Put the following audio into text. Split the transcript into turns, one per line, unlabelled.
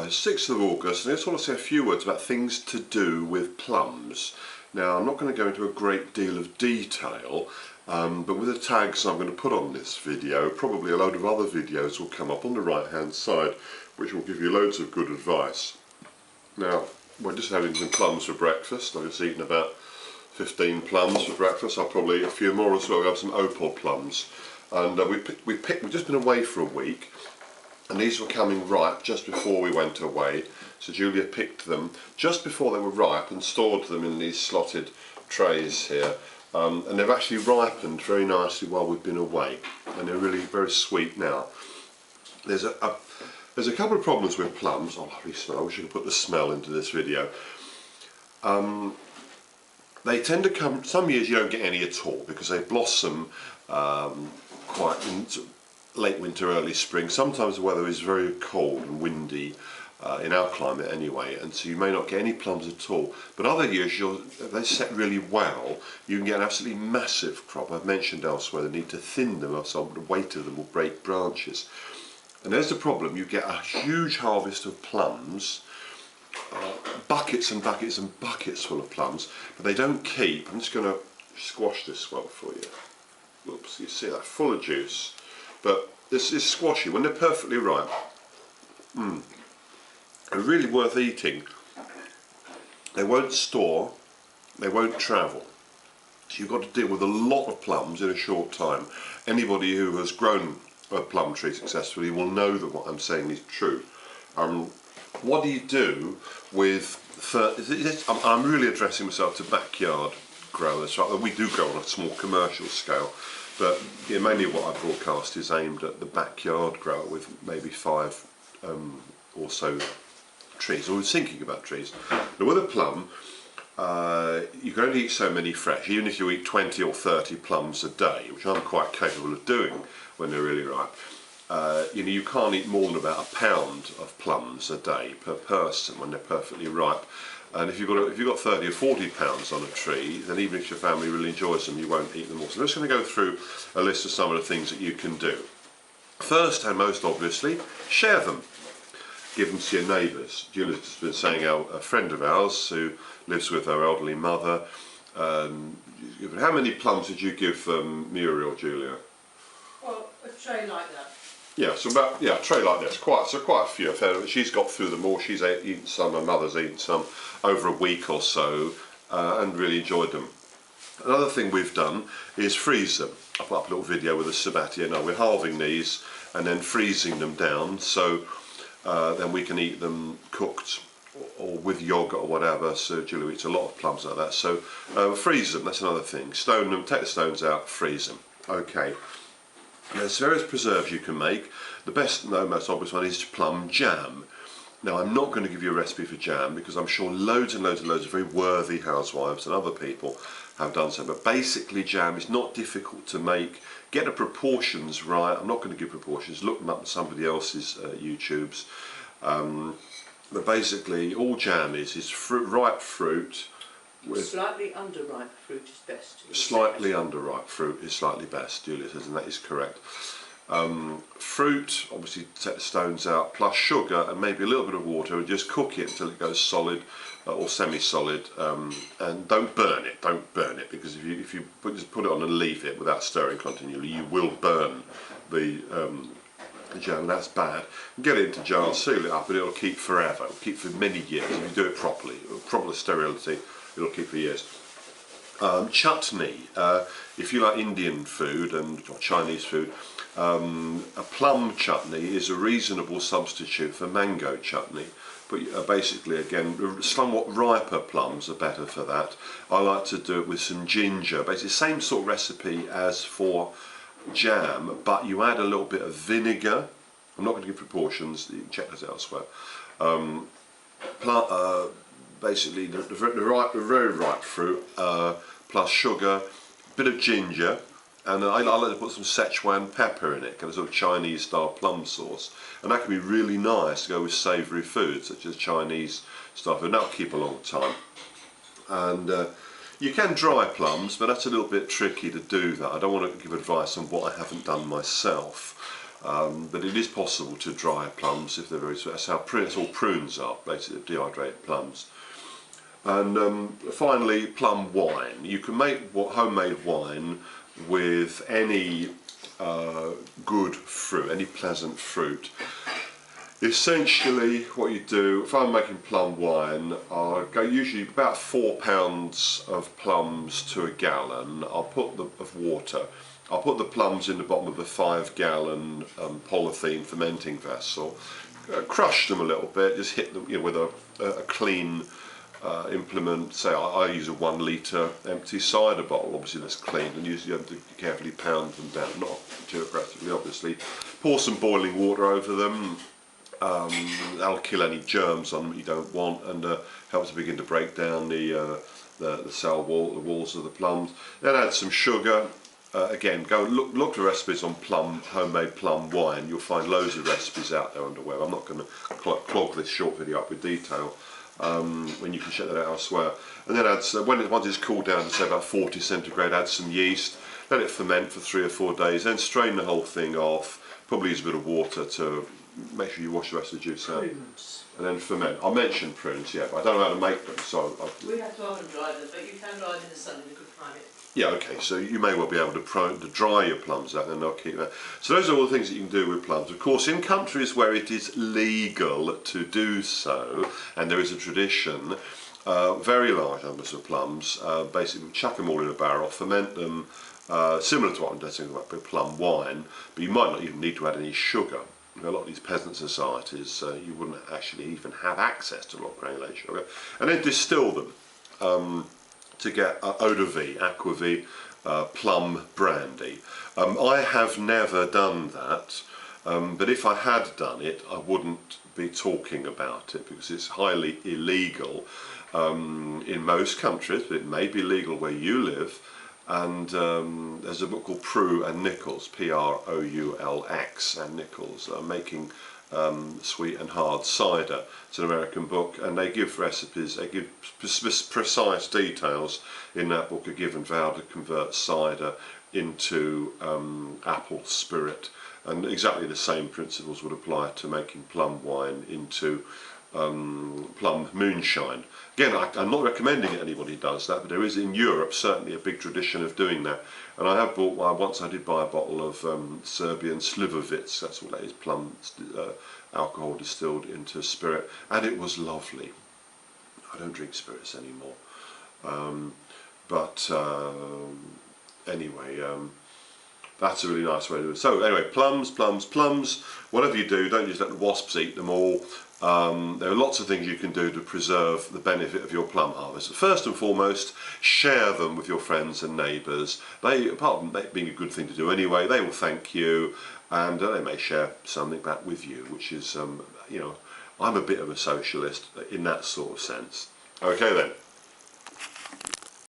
it's 6th of August and I just want to say a few words about things to do with plums. Now I'm not going to go into a great deal of detail, but with the tags I'm going to put on this video, probably a load of other videos will come up on the right hand side which will give you loads of good advice. Now we're just having some plums for breakfast. I've just eaten about 15 plums for breakfast. I'll probably eat a few more as well. We have some opal plums, and we've just been away for a week, and these were coming ripe just before we went away. So Julia picked them just before they were ripe and stored them in these slotted trays here, and they've actually ripened very nicely while we've been away, and they're really very sweet now. There's a couple of problems with plums. Oh, lovely smell. I wish I could put the smell into this video. They tend to come, some years you don't get any at all because they blossom quite in late winter, early spring. Sometimes the weather is very cold and windy, in our climate anyway, and so you may not get any plums at all. But other years, if they set really well, you can get an absolutely massive crop. I've mentioned elsewhere the need to thin them, or so the weight of them will break branches. And there's the problem, you get a huge harvest of plums, buckets and buckets and buckets full of plums, but they don't keep. I'm just going to squash this well for you. Whoops, you see that, full of juice. But this is squashy. When they're perfectly ripe, they're really worth eating. They won't store, they won't travel. So you've got to deal with a lot of plums in a short time. Anybody who has grown a plum tree successfully will know that what I'm saying is true. What do you do with, I'm really addressing myself to backyard growers, right? We do grow on a small commercial scale, but mainly what I broadcast is aimed at the backyard grower with maybe 5 or so trees, or thinking about trees. Now with a plum, you can only eat so many fresh, even if you eat 20 or 30 plums a day, which I'm quite capable of doing when they're really ripe. You can't eat more than about a pound of plums a day per person when they're perfectly ripe. And if you've got 30 or 40 pounds on a tree, then even if your family really enjoys them, you won't eat them all. So I'm just going to go through a list of some of the things that you can do. First and most obviously, share them. Give them to your neighbours. Julia's been saying a friend of ours who lives with her elderly mother. How many plums did you give Muriel, Julia?
Well, a tray like that.
Yeah, so about a tray like this, quite a few. She's got through them all. She's eaten some, her mother's eaten some over a week or so, and really enjoyed them. Another thing we've done is freeze them. I put up a little video with a Sabatier. Now we're halving these and then freezing them down, so then we can eat them cooked or with yogurt or whatever. So Julia eats a lot of plums like that. So freeze them. That's another thing. Stone them. Take the stones out. Freeze them. Okay. There's various preserves you can make. The best, most obvious one is plum jam. Now I'm not going to give you a recipe for jam because I'm sure loads and loads and loads of very worthy housewives and other people have done so. But basically jam is not difficult to make. Get the proportions right. I'm not going to give proportions. Look them up on somebody else's YouTubes. But basically all jam is ripe fruit.
Slightly underripe fruit is best.
Slightly underripe fruit is slightly best, Julia says, and that is correct. Fruit, obviously take the stones out, plus sugar and maybe a little bit of water, and just cook it until it goes solid or semi-solid, and don't burn it, because if you just put it on and leave it without stirring continually, you will burn the jam, and that's bad. Get it into jars, seal it up, and it'll keep forever. It'll keep for many years if you do it properly, proper sterility. It'll keep for years. Chutney, if you like Indian food or Chinese food, a plum chutney is a reasonable substitute for mango chutney. But basically, again, somewhat riper plums are better for that. I like to do it with some ginger. Basically, same sort of recipe as for jam, but you add a little bit of vinegar. I'm not going to give proportions. You can check this elsewhere. Basically the very ripe fruit, plus sugar, a bit of ginger, and I like to put some Szechuan pepper in it, kind of sort of Chinese style plum sauce, and that can be really nice to go with savoury foods such as Chinese stuff, and that'll keep a long time. And you can dry plums, but that's a little bit tricky to do that. I don't want to give advice on what I haven't done myself. But it is possible to dry plums if they're very sweet. That's all prunes are, basically dehydrated plums. And finally, plum wine. You can make homemade wine with any good fruit, any pleasant fruit. Essentially, what you do, if I'm making plum wine, I'll go usually about 4 pounds of plums to a gallon. Of water. I'll put the plums in the bottom of a 5-gallon polythene fermenting vessel. Crush them a little bit. Just hit them, with a clean implement. Say I use a 1 litre empty cider bottle. Obviously that's clean, and you have to carefully pound them down, not too aggressively, obviously. Pour some boiling water over them. That'll kill any germs on them you don't want, and helps to begin to break down the cell wall, the walls of the plums. Then add some sugar. Again, go and look for recipes on homemade plum wine. You'll find loads of recipes out there on the web. I'm not going to clog this short video up with detail. When you can check that out elsewhere. And then once it's cooled down to say about 40 centigrade, add some yeast. Let it ferment for 3 or 4 days. Then strain the whole thing off. Probably use a bit of water to make sure you wash the rest of the juice out.
Prunes.
And then ferment. I mentioned prunes, yeah, but I don't know how to make them, so
We have to oven dry them, but you can dry them in the sun in a good climate.
yeah, okay, so you may well be able to dry your plums out and they'll keep that. So those are all the things that you can do with plums. Of course, in countries where it is legal to do so, and there is a tradition, very large numbers of plums, basically chuck them all in a barrel, ferment them, similar to what I'm doing with plum wine, but you might not even need to add any sugar. A lot of these peasant societies, you wouldn't actually even have access to a lot of granulated sugar, and then distill them to get eau de vie, aquavit, plum brandy. I have never done that, but if I had done it, I wouldn't be talking about it because it's highly illegal in most countries, but it may be legal where you live. And there's a book called Prue and Nichols, P-R-O-U-L-X, and Nichols, making sweet and hard cider. It's an American book, and they give recipes, they give precise details in that book are given for how to convert cider into apple spirit, and exactly the same principles would apply to making plum wine into plum moonshine. Again, I'm not recommending it anybody does that, but there is in Europe certainly a big tradition of doing that. And I have bought once I did buy a bottle of Serbian slivovitz, that's what that is, plum alcohol distilled into spirit, and it was lovely. I don't drink spirits anymore. Anyway, that's a really nice way to do it. So anyway, plums, whatever you do, don't just let the wasps eat them all. There are lots of things you can do to preserve the benefit of your plum harvest. First and foremost, share them with your friends and neighbours. Apart from that being a good thing to do anyway, they will thank you, and they may share something back with you, which is, I'm a bit of a socialist in that sort of sense. Okay then.